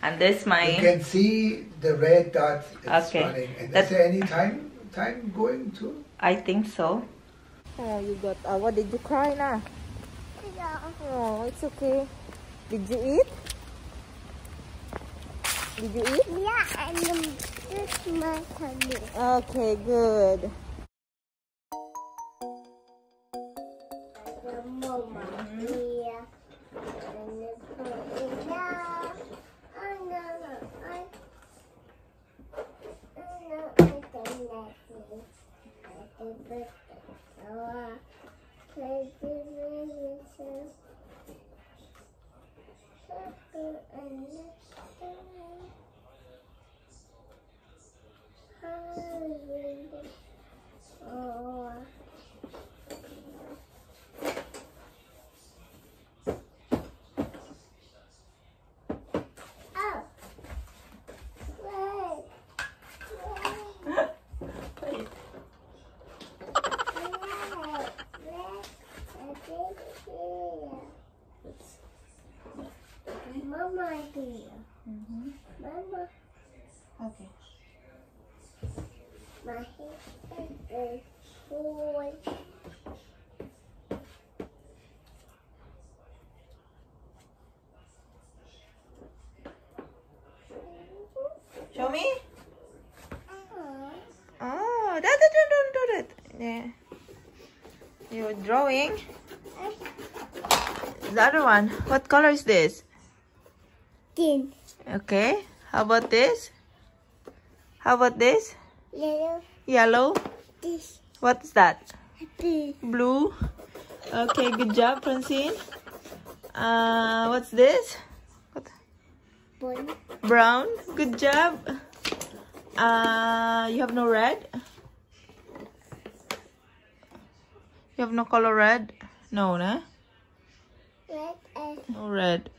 And this my... You can see the red dot. It's Okay. running. And is there any time going to? I think so. Oh, you got... what did you cry na? Yeah. Oh, it's okay. Did you eat? Did you eat? Yeah, and this my tummy. Okay, good. Mama. Yeah. And it's yeah. Oh no, no. I don't like this. I think it's oh. Mama here. Mama. Okay. My head is full. Show me. Oh. Oh, don't do that. Yeah. You're drawing. The other one. What color is this? Green. Okay. How about this? How about this? Yellow. Yellow. This. What's that? Blue. Blue. Okay, good job, Francine. What's this? What? Blue. Brown. Good job. You have no red? You have no color red? No, nah? Red and No red.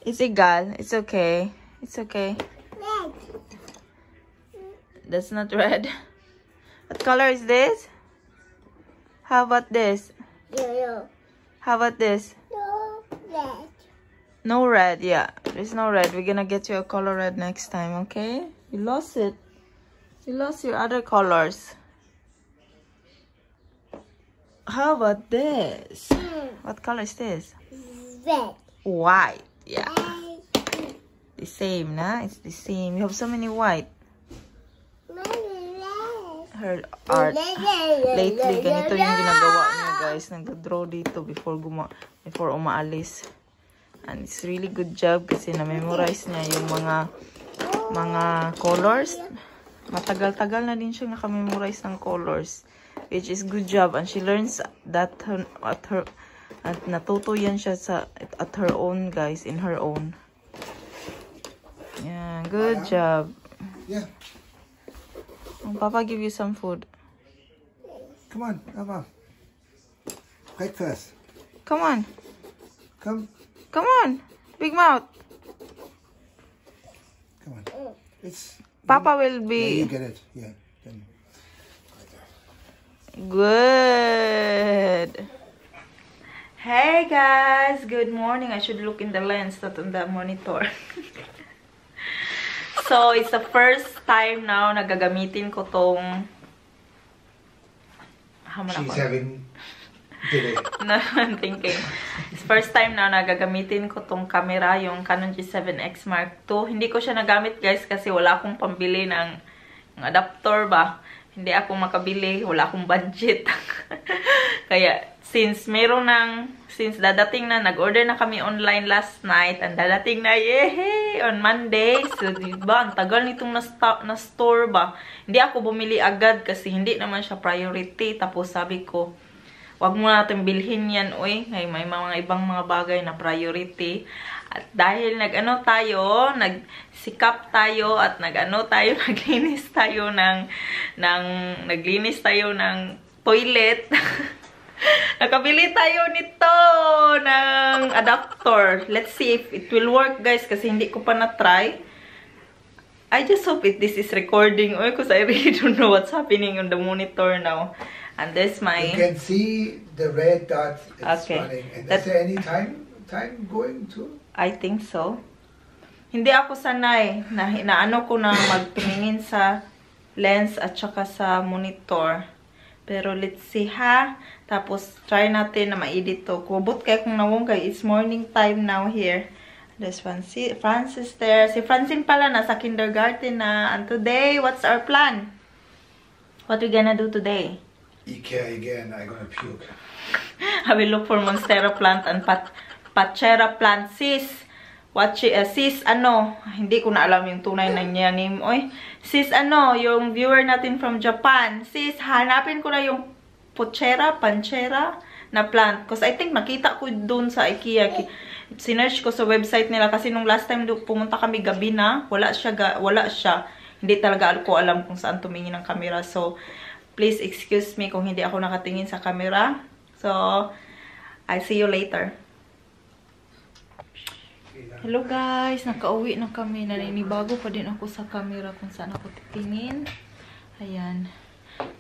It's egal. It's okay. It's okay. red. That's not red. What color is this? How about this? Yellow. How about this? No red. No red, yeah. There's no red. We're gonna get you a color red next time, okay? You lost it. You lost your other colors. How about this? What color is this? Red. White. Yeah. And The same, nah? It's the same. You have so many white. red. Her art. Lately, ganito yung ginagawa niya, guys. Nag-draw dito before umaalis. And it's really good job kasi na-memorize niya yung mga colors. Matagal-tagal na din siyang naka-memorize ng colors. Which is good job. And she learns that at natuto yan siya at her own, guys. In her own. Yeah, good job. Yeah. Papa give you some food. Come on, Papa. Right first. Come on. Come. Come on. Big mouth. Come on. It's. Papa will Yeah, be... you get it. Yeah. Then. Good. Hey guys, good morning. I should look in the lens, not on the monitor. So, it's the first time now na gagamitin ko tong... She's having delay. No, I'm thinking. It's first time now na gagamitin ko tong camera, yung Canon G7X Mark II. Hindi ko siya nagamit, guys, kasi wala akong pambili ng adapter ba. Hindi ako makabili, wala akong budget. Kaya, since dadating na, nag-order na kami online last night, and dadating na, yehey, on Monday. So, diba, ang tagal nitong na-store ba. Hindi ako bumili agad kasi hindi naman siya priority. Tapos sabi ko, wag mo natin bilhin yan, uy. May mga ibang mga bagay na priority. At dahil nagsikap tayo at naglinis tayo ng toilet. Nakabili tayo nito ng adapter. Let's see if it will work, guys, kasi hindi ko pa na-try. I just hope this is recording, because I really don't know what's happening on the monitor now. And this my... You can see the red dot. It's Okay. running. And That- is there any time going to? I think so. hindi ako sanay na ano ko na magtumingin sa lens at saka sa monitor. Pero let's see ha. Tapos try natin na ma-edit to. Kubot kaya kung nawong kay it's morning time now here. There's Francis there. Si Francine pala nasa kindergarten na. And today, what's our plan? What we gonna do today? IKEA again. I'm gonna puke. I will look for Monstera plant and Pachera plant. Sis, sis, ano, hindi ko na alam yung tunay na niya name. Oy, sis, ano, yung viewer natin from Japan. Sis, hanapin ko na yung Panchera na plant. Because I think nakita ko dun sa IKEA. Sinearch ko sa website nila kasi nung last time pumunta kami gabi na, wala siya. Hindi talaga ko alam kung saan tumingin ng camera. So, please excuse me kung hindi ako nakatingin sa camera. So, I'll see you later. Hello guys, nakauwi na kami. Naninibago pa din ako sa camera kung saan ako titingin. Ayan.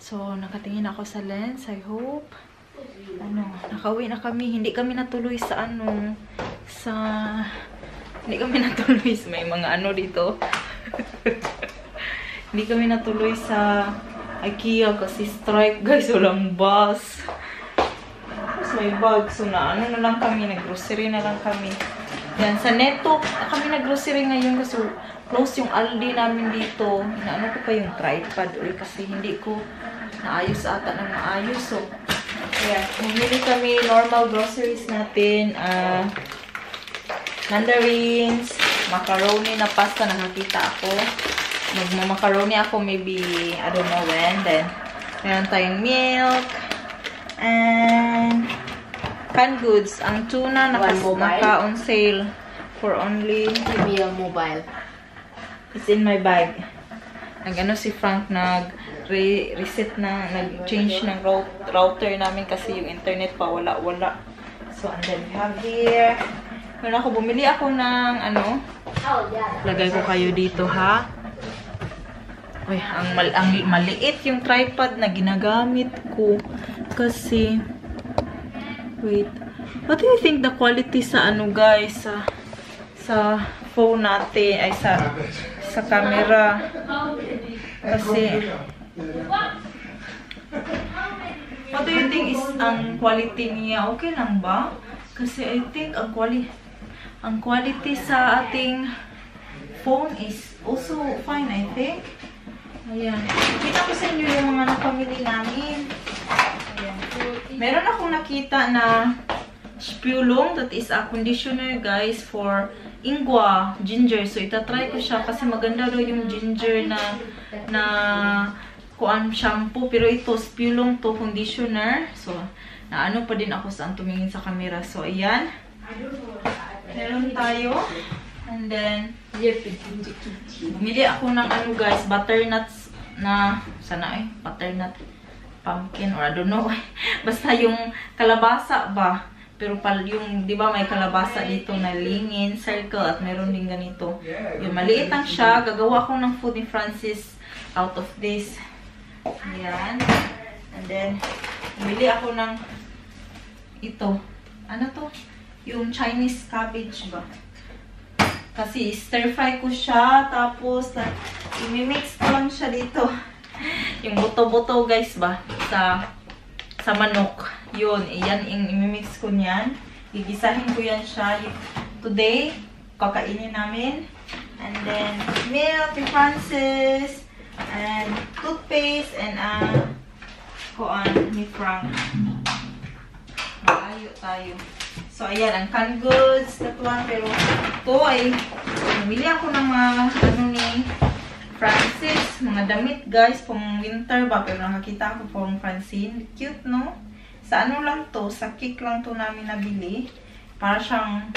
So, nakatingin ako sa lens. I hope. Ano, nakauwi na kami. Hindi kami natuloy sa ano, hindi kami natuloy sa may mga ano dito. Hindi kami natuloy sa IKEA kasi strike guys. Walang bus. Tapos may bag. So, na ano na lang kami. Nag-grocery na lang kami. Yan, sa Neto, kami nag-grocery ngayon kasi close yung Aldi namin dito. Inaano ko pa yung tripod kasi hindi ko naayos ata ng maayos. So, ayan, bumili kami normal groceries natin. Mandarins, macaroni na pasta, nakakita ako. Magmamacaroni ako maybe, I don't know when. Then, meron tayong milk. And canned goods. Ang tuna naka-on sale for only... Give me your mobile. It's in my bag. Nag-ano si Frank, nag-reset na, nag-change ng router namin kasi yung internet pa wala. So, and then we have here. Meron ako, bumili ako ng ano. Lagay ko kayo dito, ha? Uy, ang maliit yung tripod na ginagamit ko. Kasi... Wait. What do you think the quality sa ano guys? Sa phone natin ay sa camera. Kasi what do you think is ang quality niya? Okay lang ba? Kasi I think ang quality sa ating phone is also fine, I think. Ayan. Kita ko sa inyo yung mga napamili namin. Ayan. Meron akong nakita na Spulung, that is a conditioner guys for ingwa, ginger. So itatry ko siya kasi maganda daw yung ginger na kuan shampoo. Pero ito Spulung to conditioner. So naano pa din ako saan tumingin sa camera. So ayan. Meron tayo. And then bumili ako ng ano guys, butternuts na sana butternut pumpkin or I don't know. Basta yung kalabasa ba. Pero yung, di ba may kalabasa dito na lingin, circle, at meron din ganito. Yung maliit lang siya. Gagawa ko ng food ni Francis out of this. Ayan. And then, bumili ako ng ito. Ano to? Yung Chinese cabbage ba? Kasi stir fry ko siya. Tapos, i-mix ko lang siya dito. Yung buto-buto guys ba? Sa manok. Yun. Iyan, i-mix ko niyan. Gigisahin ko yan siya. Today, kakainin namin. And then, milk ni Francis. And toothpaste. And, kuan ni Frank. Maayo tayo. So, ayan. Ang canned goods. Tatuan. Pero, ito ay, namili ako ng mga, ano ni Francis, mga damit guys, pang winter ba, pero nakakita ko pang Francine. Cute, no? Sa ano lang to, sa cake lang to namin nabili. Para siyang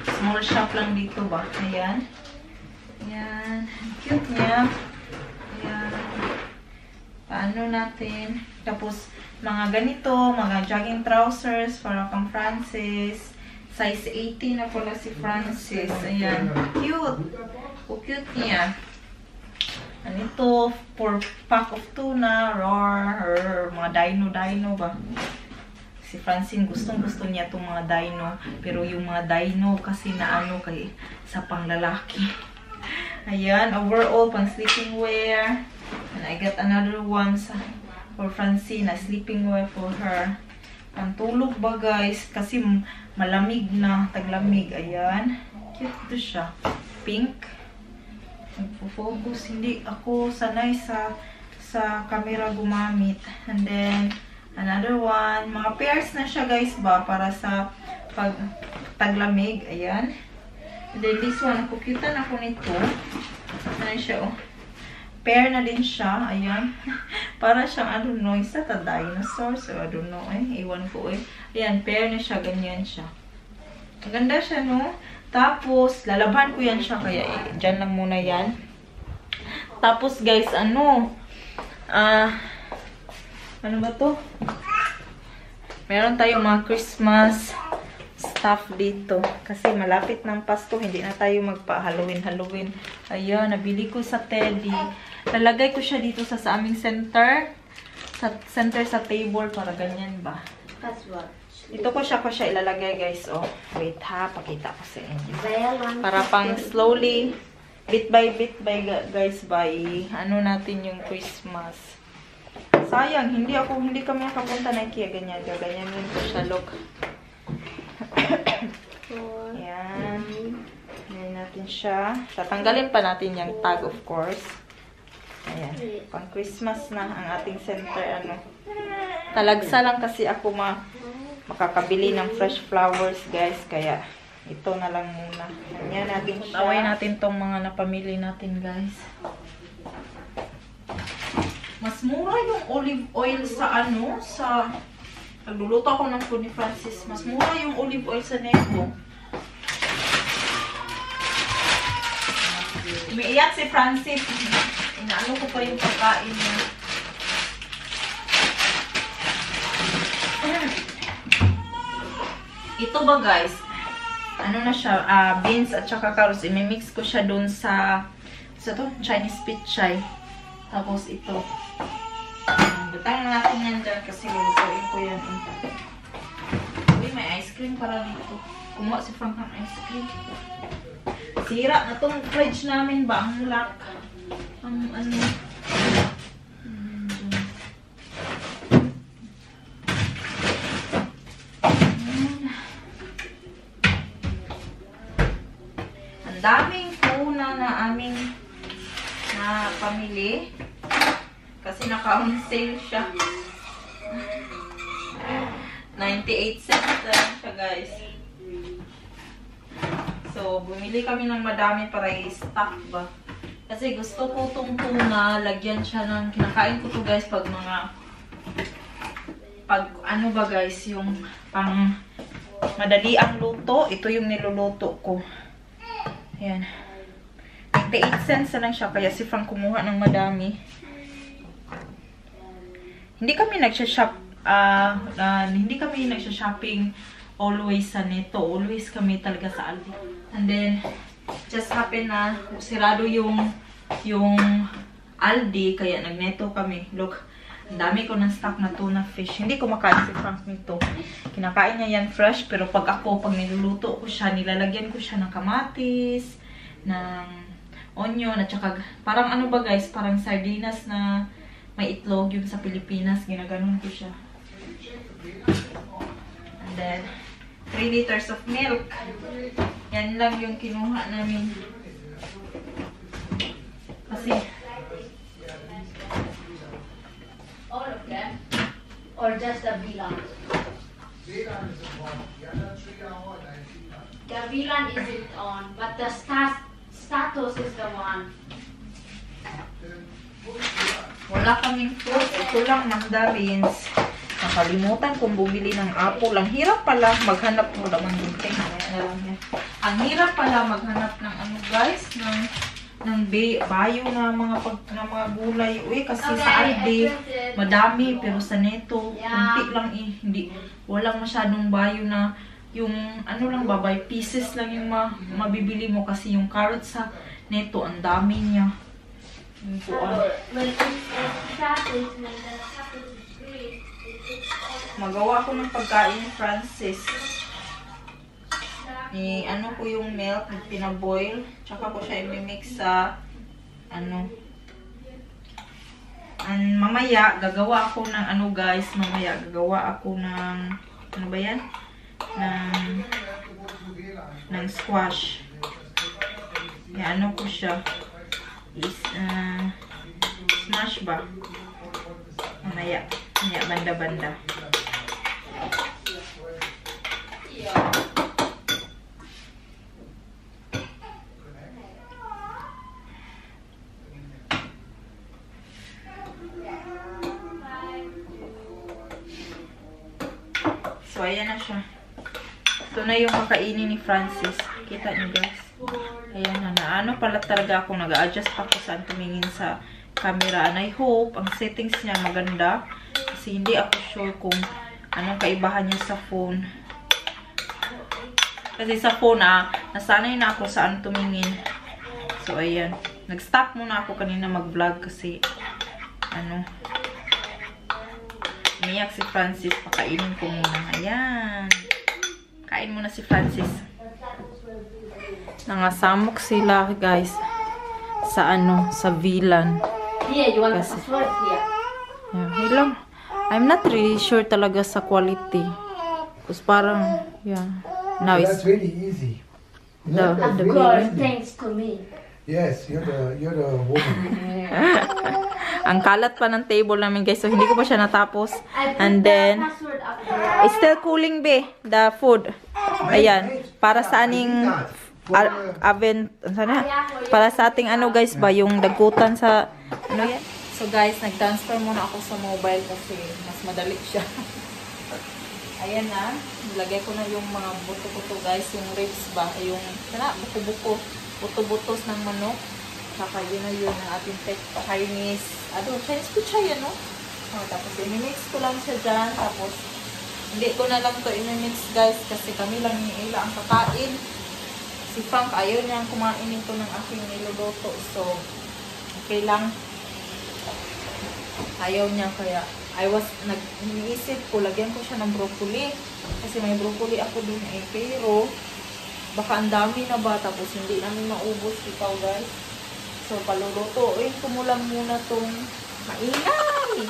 small shop lang dito ba. Ayan. Ayan. Cute niya. Ayan. Paano natin. Tapos, mga ganito, mga jogging trousers para kang Francis. Size 18 na pala si Francis. Ayan. Cute. O, cute niya. Anito, for pack of tuna, roar, mga dino ba? Si Francine gustong-gusto niya itong mga dino. Pero yung mga dino kasi na ano kay sa panglalaki. Ayan, overall pang sleeping wear. And I got another one for Francine, a sleeping wear for her. Pantulog ba guys? Kasi malamig na, taglamig. Ayan. Cute to siya. Pink. Nagpo-focus. Hindi ako sanay sa camera gumamit. And then, another one. Mga pairs na siya guys ba? Para sa pag taglamig. Ayan. And then this one. Nakukyutan ako nito. Ano siya oh. Pair na din siya. Ayan. Para siyang, I don't know, isa ta dinosaur. So, I don't know eh. Iwan ko eh. Ayan, pair na siya. Ganyan siya. Maganda siya, no? Tapos, lalaban ko yan siya. Kaya, dyan lang muna yan. Tapos, guys, ano? Ano ba to? Meron tayong mga Christmas stuff dito. Kasi malapit ng Pasko. Hindi na tayo magpa-Halloween. Ayan, nabili ko sa Teddy. Lalagay ko siya dito sa aming center. Sa table para ganyan ba. Dito ko siya ilalagay guys. Oh, wait ha. Pakita ko sa inyo. Para pang slowly, bit by guys by ano natin yung Christmas. Sayang, hindi kami nakapunta na IKEA. Ganyan yun ko siya. Look. Ayan. Ayan natin siya. Tatanggalin pa natin yung tag of course. Ayan. Pang Christmas na ang ating center. Ano. Talagsa lang kasi ako makakabili ng fresh flowers guys. Kaya ito na lang muna. Ayan natin siya. Away natin tong mga napamili natin guys. Mas mura yung olive oil sa ano, sa nagluluto ako ng food ni Francis. Mas mura yung olive oil sa Neko. Umiiyak si Francis. Inaano ko pa yung pagkain niya. Ito ba guys? Ano na siya? Beans at saka carrots. I-mix ko siya dun sa to? Chinese pichay. Tapos ito. Butang na natin yan dyan kasi lulutuin ko yan. Uy, may ice cream para dito. Kumuha si Frank ng ice cream. Sira na tong fridge namin ba? Ang lock. Ang ano. Ang daming kuna na aming pamili. Kasi naka-on sale siya. 98 cents lang siya guys. So, bumili kami ng madami para i-stock ba. Kasi gusto ko itong tuna, lagyan siya ng, kinakain ko to guys pag ano ba guys, yung pang madali ang luto. Ito yung niluluto ko. Ayan. 98 cents na lang siya, kaya si Frank kumuha ng madami. Hindi kami nagsha-shopping always sa Neto. Always kami talaga sa Aldi. And then, just happen na sirado yung Aldi, kaya nag-Neto kami. Look, ang dami ko ng stock na tuna fish. Hindi ko makain si Frank nito. Kinakain niya yan fresh, pero pag niluluto ko siya, nilalagyan ko siya ng kamatis, ng onion, at saka, parang ano ba guys, parang sardinas na may itlog yung sa Pilipinas. Ginaganon ko siya. And then, 3 liters of milk. Yan lang yung kinuha namin. Kasi, all of them? Or just the VLAN? VLAN is on. The VLAN isn't on, but the status is the one. wala kaming fruit. Ito lang, mandarins. Nakalimutan kung bumili ng apple. Ang hirap pala maghanap mo naman gunting. Ang hirap pala maghanap ng ano guys, ng bayo na mga gulay. Uy, kasi Okay, sa Aldi, madami, pero sa Neto, Yeah. kunti lang eh. Hindi, walang masyadong bayo na yung ano lang ba, by pieces lang yung mabibili mo kasi yung carrot sa Neto, ang dami niya. Yung When the status is green, Magawa ko ng pagkain ni Francis. Ano ko yung milk, pinaboil. Tsaka ko siya i-mix sa mamaya, gagawa ako ng guys. Mamaya, gagawa ako ng ano ba yan? Ng squash. Ano ko siya? Smash ba? Mamaya banda-banda. So, ayan na siya. Ito na yung kakainin ni Francis. Kita niyo guys. Ayan na. Ano pala talaga ako. Nag-a-adjust ako saan tumingin sa camera. And I hope ang settings niya maganda. Kasi hindi ako sure kung anong kaibahan niya sa phone. Kasi sa phone nasanay na ako saan tumingin. So, ayan. Nag-stop muna ako kanina mag-vlog kasi umiyak si Francis. Pakainin ko muna. Ayan. Kain muna si Francis. Nangasamok sila, guys. Sa sa VLAN. Here, you want the password here? Yeah, lang. I'm not really sure talaga sa quality. Because parang, yeah. Now That's really easy. The That's Of really course, easy. thanks to me. Yes, you're the woman. ang kalat pa ng table namin, guys. So, hindi ko pa siya natapos. I put And the then, password up there. it's still cooling, be. The food. Ayan. Para sa aning oven. Sana? Para sa ating guys ba? Yung dagutan sa, yan? So, guys, nag-transfer muna ako sa mobile kasi mas madali siya. Ayan na. Nilagay ko na yung mga buto-buto, guys. Yung ribs ba? Yung, buko-buko. Buto-butos ng manok. Saka yun na yun ang ating Chinese. Chinese food siya yan, no? Tapos, i-mix ko lang siya dyan. Tapos, hindi ko na lang to i-mix, guys. Kasi kami lang ni Ila ang kakain. Si Frank, ayaw niyang kumain ito ng aking niluluto. So, okay lang. Ayaw niya, kaya iniisip ko, lagyan ko siya ng broccoli. Kasi may broccoli ako dun pero baka ang dami na ba, tapos hindi namin maubos ito, guys. So, palulutuin ko muna tong maingay.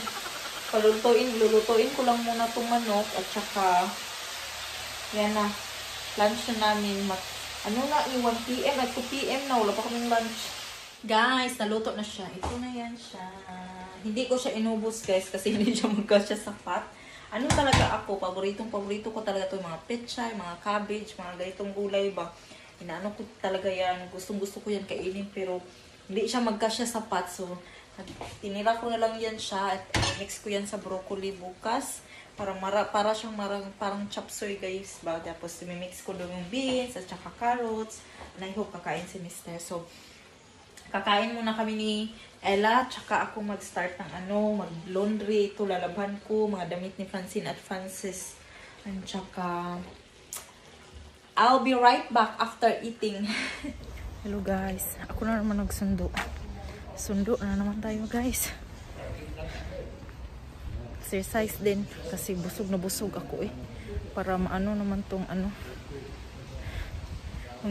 Lulutuin ko lang muna tong manok at saka yan na. Lunch na namin. 1 PM at 2 PM na. Wala pa kaming lunch. Guys, naluto na siya. Ito na yan siya. Hindi ko siya inubos, guys, kasi hindi siya magkasya sa pot. Talaga ako, paborito ko talaga ito, mga pechay, mga cabbage, mga ganitong gulay ba. Inaano ko talaga yan. Gustong-gusto ko yan kainin, pero hindi siya magkasya sa pot. So, tinira ko na lang yan siya at mix ko yan sa broccoli bukas. Para siyang parang chop suey, guys ba. Tapos, mix ko doon yung beans at saka carrots. And I hope kakain si Mr. So, kakain muna kami ni Ella, tsaka ako mag-start ng mag-laundry. Ito, lalabhan ko, mga damit ni Francine at Francis. And tsaka, I'll be right back after eating. Hello, guys. Ako na naman nagsundo. Sundo na naman tayo, guys. Exercise din. Kasi busog na busog ako Para maano naman tong Ang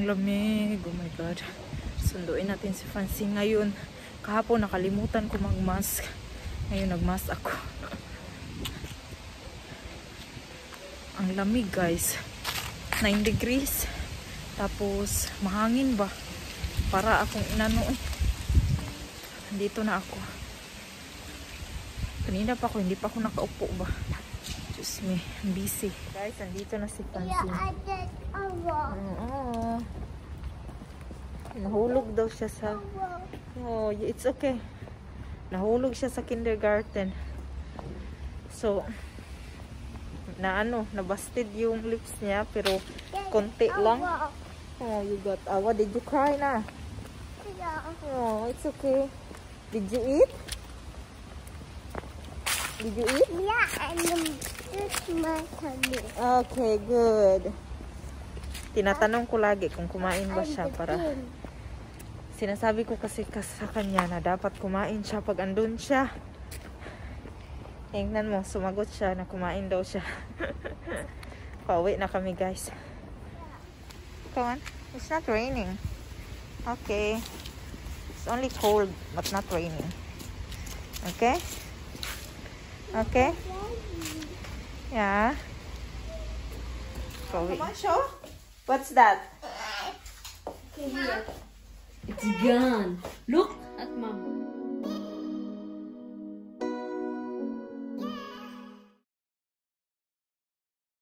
lamig. Oh my God. Sunduin natin si Francine ngayon. Kahapon nakalimutan ko mag-mask. Ngayon nag-mask ako. Ang lamig, guys. 9 degrees. Tapos mahangin ba? Para akong Dito na ako. Kanina pa ako, hindi pa ako nakaupo ba? Diyos me, I'm busy. Guys, andito na si Francine. Oo. Nahulog daw siya sa... Oh, it's okay. Nahulog siya sa kindergarten. So, nabasted yung lips niya, pero konti lang. Oh, you got awa. Did you cry na? Oh, it's okay. Did you eat? Did you eat? Yeah, and it's my tummy. Okay, good. Tinatanong ko lagi kung kumain ba siya para... Sinasabi ko kasi sa kanya na dapat kumain siya pag andun siya. Tingnan mo, sumagot siya na kumain daw siya. Pauwi na kami, guys. Come on. It's not raining. Okay. It's only cold, but not raining. Okay? Okay? Yeah. Come on, show. What's that? It's gone. Look at mom.